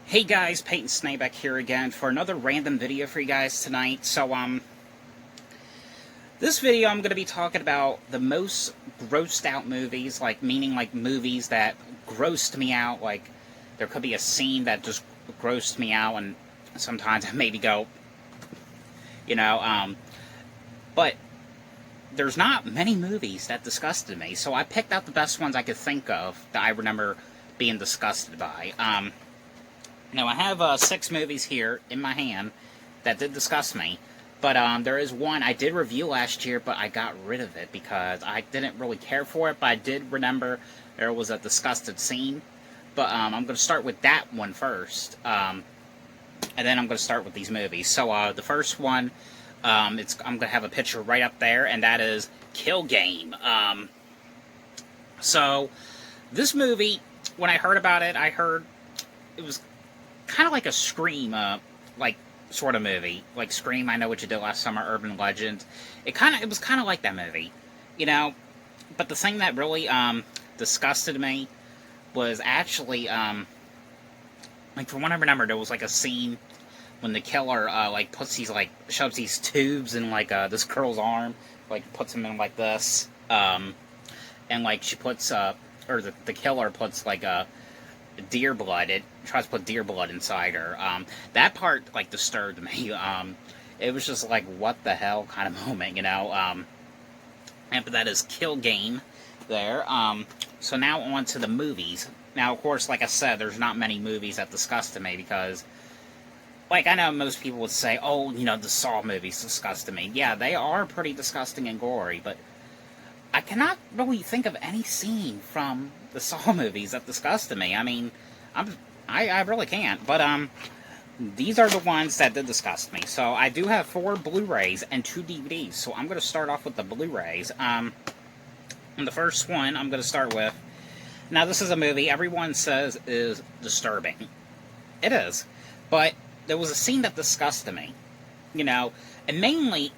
Hey guys, Peyton Snabeck here again for another random video for you guys tonight. This video I'm going to be talking about the most grossed out movies, meaning movies that grossed me out. Like, there could be a scene that just grossed me out, and sometimes I maybe go, you know, but there's not many movies that disgusted me, so I picked out the best ones I could think of that I remember being disgusted by. Now, I have 6 movies here in my hand that did disgust me, but there is one I did review last year, but I got rid of it because I didn't really care for it, but I did remember there was a disgusted scene. But I'm going to start with that one first, and then I'm going to start with these movies. So the first one, I'm going to have a picture right up there, and that is Kill Game. So this movie, when I heard about it, I heard it was kind of like a Scream, sort of movie. Like Scream, I Know What You Did Last Summer, Urban Legend. It was kind of like that movie, you know. But the thing that really disgusted me was actually, from what I remember, there was like a scene when the killer shoves these tubes in this girl's arm, puts him in like this, and she puts or the killer puts deer blood. It tries to put deer blood inside her. That part disturbed me. It was just like, what the hell kind of moment, you know. And that is Kill Game there. So now on to the movies. Now, of course, like I said, there's not many movies that disgusted me because, I know most people would say, oh, the Saw movies disgusted me. Yeah, they are pretty disgusting and gory, but I cannot really think of any scene from the Saw movies that disgusted me. I mean, I really can't. But these are the ones that did disgust me. So I do have 4 Blu-rays and 2 DVDs. So I'm going to start off with the Blu-rays. And the first one I'm going to start with. Now, this is a movie everyone says is disturbing. It is. But there was a scene that disgusted me. And mainly,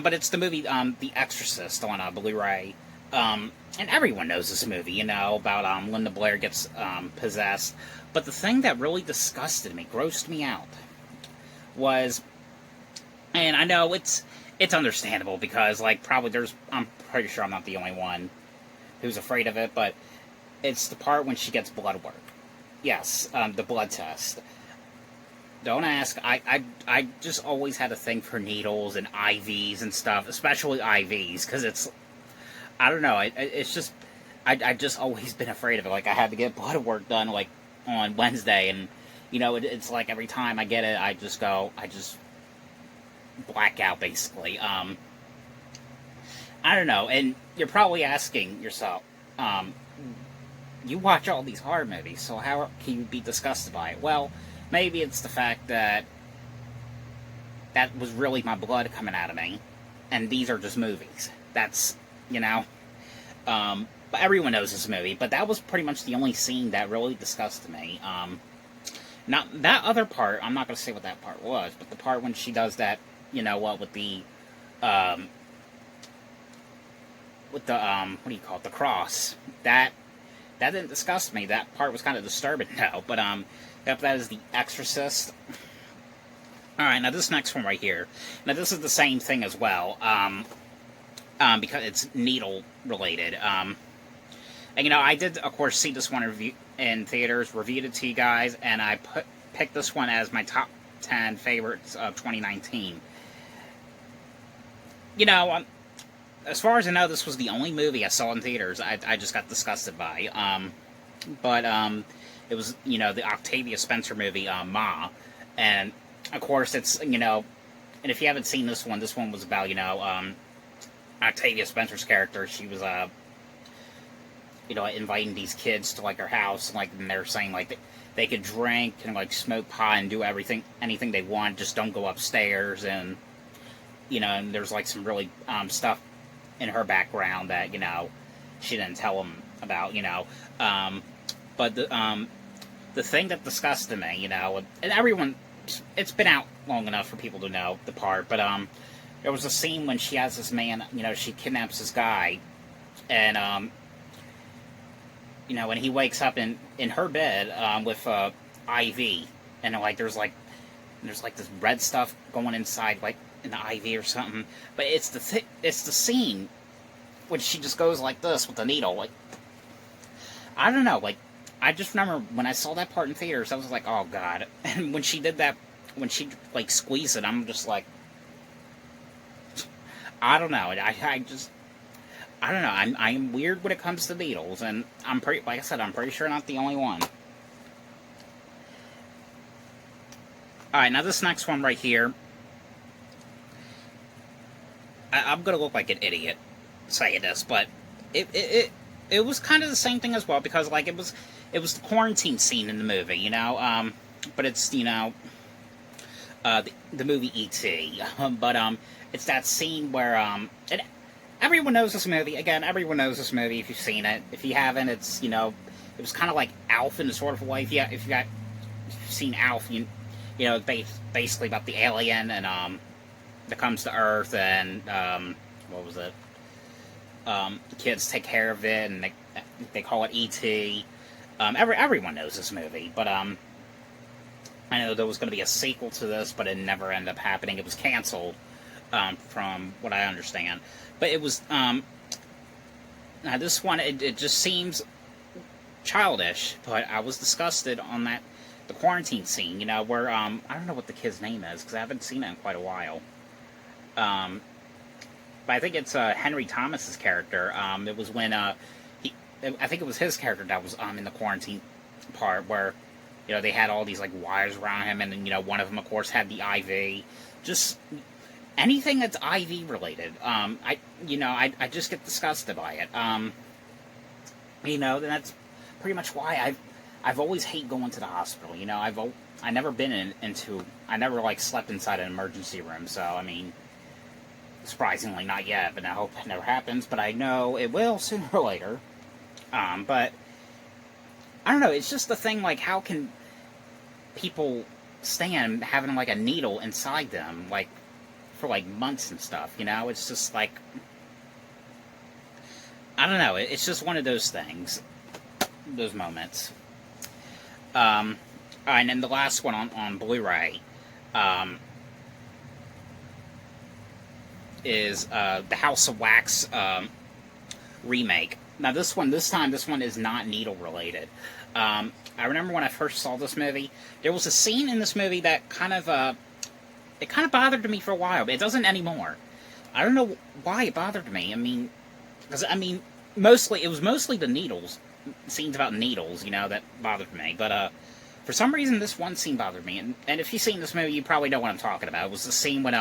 but it's the movie The Exorcist on a Blu-ray. And everyone knows this movie, about Linda Blair gets possessed. But the thing that really disgusted me, grossed me out, was, and I know it's understandable because, I'm pretty sure I'm not the only one who's afraid of it, but it's the part when she gets blood work. Yes, the blood test. Don't ask. I just always had a thing for needles and IVs and stuff, especially IVs, because I don't know, it's just, I've just always been afraid of it. I had to get blood work done, on Wednesday, and, it's like every time I get it, I just black out, basically. I don't know, and you're probably asking yourself, you watch all these horror movies, so how can you be disgusted by it? Well, maybe it's the fact that was really my blood coming out of me, and these are just movies. That's, but everyone knows this movie, but that was pretty much the only scene that really disgusted me. Now, that other part, I'm not going to say what that part was, but the part when she does that, with the, what do you call it, the cross, that didn't disgust me. That part was kind of disturbing, though, but, that is The Exorcist. Alright, now this next one right here, now this is the same thing as well, because it's needle related. And I did, of course, see this one in theaters, reviewed it to you guys, and I picked this one as my top 10 favorites of 2019. As far as I know, this was the only movie I saw in theaters I just got disgusted by. But it was, the Octavia Spencer movie, Ma. And, of course, it's, and if you haven't seen this one was about, Octavia Spencer's character. She was, inviting these kids to, her house, and they're saying, they could drink and, smoke pot and do anything they want, just don't go upstairs, and, and there's, some really, stuff in her background that, she didn't tell them about, but the thing that disgusted me, and everyone, it's been out long enough for people to know the part, but, there was a scene when she has this man, she kidnaps this guy, and, when he wakes up in her bed, with, IV, and like there's like this red stuff going inside, like an IV or something. But it's the scene when she just goes like this with the needle. Like, I don't know. Like, I just remember when I saw that part in theaters, I was like, oh god. And when she did that, when she like squeezed it, I'm just like, I don't know. I just. I don't know. I'm weird when it comes to needles, and I'm pretty. Like I said, I'm pretty sure I'm not the only one. All right, now this next one right here, I'm gonna look like an idiot saying this, but it was kind of the same thing as well, because like it was the quarantine scene in the movie, you know. But it's, you know, the movie E.T. But it's that scene where everyone knows this movie. Again, everyone knows this movie if you've seen it. If you haven't, it's, you know, it was kind of like Alf in a sort of a way. If you've seen Alf, you know, basically about the alien and that comes to Earth, and what was it? The kids take care of it, and they call it E.T. Everyone knows this movie, but I know there was going to be a sequel to this, but it never ended up happening. It was canceled, from what I understand. But it was now this one, it just seems childish, but I was disgusted on the quarantine scene, you know, where I don't know what the kid's name is because I haven't seen it in quite a while. But I think it's Henry Thomas's character. It was when I think it was his character that was in the quarantine part where, you know, they had all these like wires around him, and then, you know, one of them of course had the IV. Just anything that's IV related. I just get disgusted by it. You know, that's pretty much why I've always hate going to the hospital. You know, I never been I never like slept inside an emergency room. So I mean, surprisingly not yet, but I hope it never happens. But I know it will sooner or later. But I don't know. It's just the thing. Like, how can people stand having like a needle inside them, like for like months and stuff? You know, it's just like, I don't know. It's just one of those things, those moments. And then the last one on Blu-ray is the House of Wax remake. Now this one is not needle related. I remember when I first saw this movie, there was a scene in this movie that kind of bothered me for a while, but it doesn't anymore. I don't know why it bothered me. I mean, because it was mostly the needles, scenes about needles, you know, that bothered me. But for some reason, this one scene bothered me. And if you've seen this movie, you probably know what I'm talking about. It was the scene when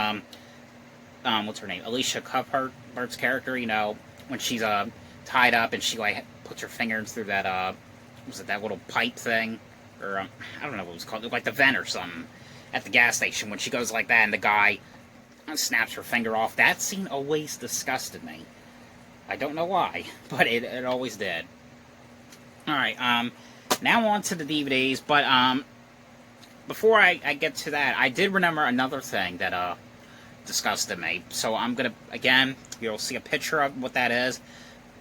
what's her name? Alicia Cuthbert's character, you know, when she's tied up and she like puts her fingers through that was it that little pipe thing, or I don't know what it was called, like the vent or something at the gas station, when she goes like that and the guy snaps her finger off. That scene always disgusted me. I don't know why, but it always did. Alright, now on to the DVDs, but before I get to that, I did remember another thing that disgusted me. So I'm gonna, again, you'll see a picture of what that is,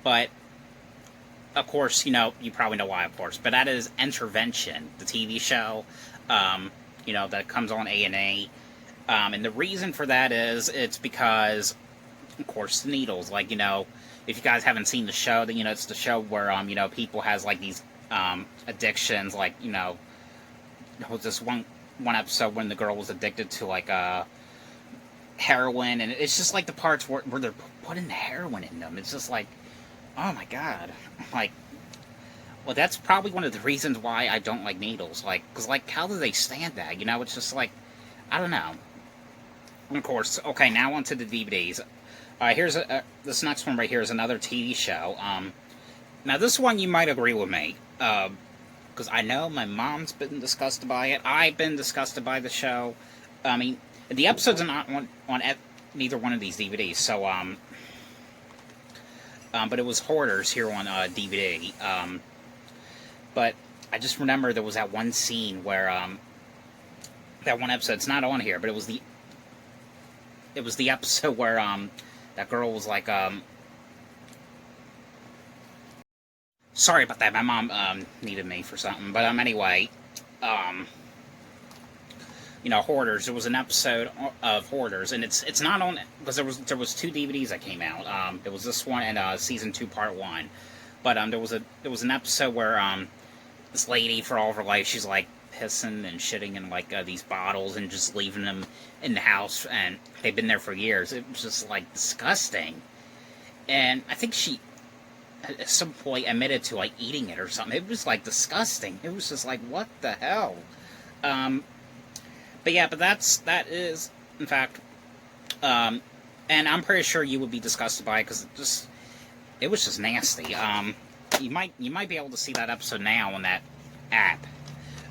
but of course, you know, you probably know why, of course, but that is Intervention, the TV show, you know, that comes on A&E. And the reason for that is, it's because, of course, the needles. Like, you know, if you guys haven't seen the show, then, you know, it's the show where, you know, people has, like, these, addictions, like, you know, there was this one episode when the girl was addicted to, like, heroin, and it's just, like, the parts where they're putting heroin in them. It's just, like, oh, my God. Like, well, that's probably one of the reasons why I don't like needles. Like, because, like, how do they stand that? You know, it's just, like, I don't know. Of course, okay, now onto the DVDs. Here's this next one right here is another TV show. Now this one you might agree with me, because I know my mom's been disgusted by it. I've been disgusted by the show. I mean, the episodes are not on neither one of these DVDs. So, but it was Hoarders here on DVD. But I just remember there was that one scene where that one episode. It's not on here, but it was the episode where that girl was like sorry about that, my mom needed me for something, but anyway, Hoarders. There was an episode of Hoarders, and it's not on because there was two DVDs that came out. There was this one and season 2, part 1. But there was an episode where this lady, for all of her life, she's like pissing and shitting in like these bottles and just leaving them in the house, and they've been there for years. It was just like disgusting, and I think she at some point admitted to like eating it or something. It was like disgusting. It was just like, what the hell. But that is in fact, and I'm pretty sure you would be disgusted by it because it was just nasty. You might be able to see that episode now on that app.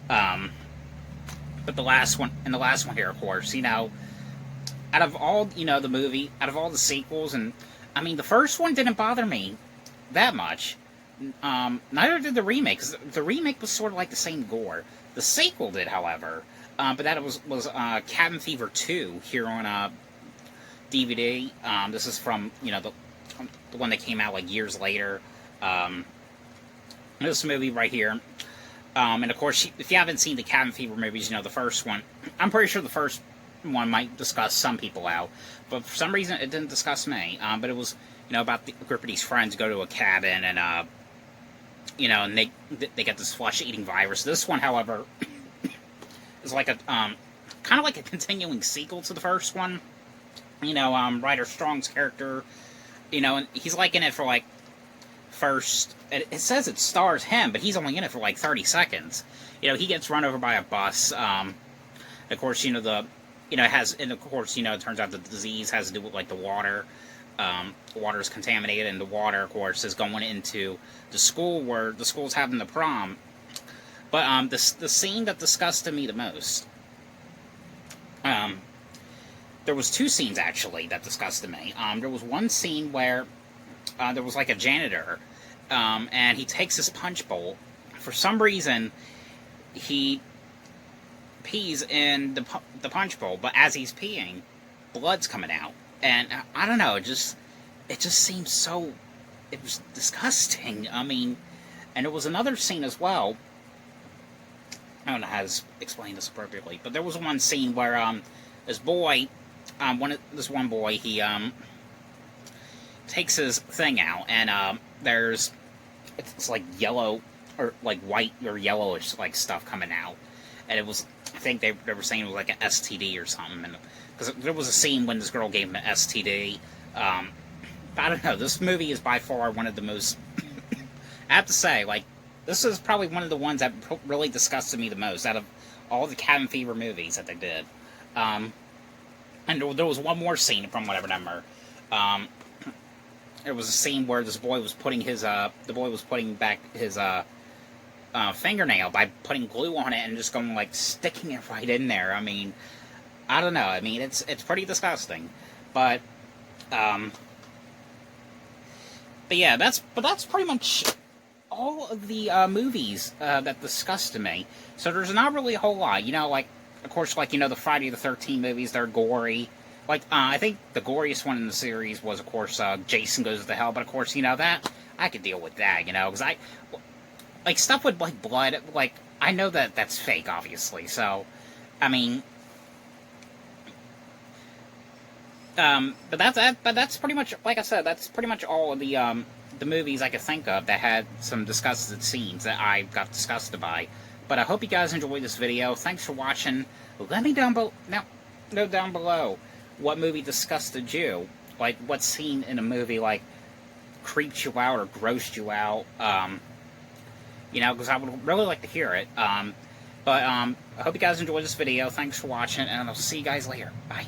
But the last one here, of course, out of all, the movie, out of all the sequels, and I mean, the first one didn't bother me that much. Neither did the remake, 'cause the remake was sort of like the same gore. The sequel did, however, but that was Cabin Fever 2 here on DVD. This is from, the one that came out like years later. This movie right here. And of course, if you haven't seen the Cabin Fever movies, the first one, I'm pretty sure the first one might discuss some people out, but for some reason it didn't discuss me. But it was, about a group of these friends go to a cabin and, and they get this flesh-eating virus. This one, however, is like a, kind of like a continuing sequel to the first one. Ryder Strong's character, and he's like in it for like, first, it says it stars him, but he's only in it for like 30 seconds. He gets run over by a bus. Of course, it turns out the disease has to do with like the water. The water is contaminated, and the water, of course, is going into the school where the school's having the prom. But the scene that disgusted me the most, there was two scenes actually that disgusted me. There was one scene where there was like a janitor, and he takes his punch bowl. For some reason, he pees in the punch bowl, but as he's peeing, blood's coming out. And I don't know, it just seems so, it was disgusting. I mean, and there was another scene as well, I don't know how to explain this appropriately, but there was one scene where this boy, this one boy, he takes his thing out, and it's like yellow, or like white or yellowish like stuff coming out, and it was, I think they were saying it was like an STD or something, and because there was a scene when this girl gave him an STD. I don't know, this movie is by far one of the most, I have to say, like, this is probably one of the ones that really disgusted me the most out of all the Cabin Fever movies that they did. And there was one more scene from what I remember. There was a scene where this boy was putting back his fingernail by putting glue on it and just going, like, sticking it right in there. I mean, I don't know. I mean, it's pretty disgusting. But yeah, that's pretty much all of the movies that disgusted me. So there's not really a whole lot. Like, of course, like, the Friday the 13th movies, they're gory. Like, I think the goriest one in the series was, of course, Jason Goes to Hell. But, of course, that, I could deal with that, because like, stuff with, like, blood, like, I know that that's fake, obviously. So, I mean, but that's pretty much, like I said, that's pretty much all of the movies I could think of that had some disgusted scenes that I got disgusted by. But I hope you guys enjoyed this video. Thanks for watching. Let me know down below what movie disgusted you. Like, what scene in a movie, like, creeped you out or grossed you out. Because I would really like to hear it. But I hope you guys enjoyed this video. Thanks for watching, and I'll see you guys later. Bye.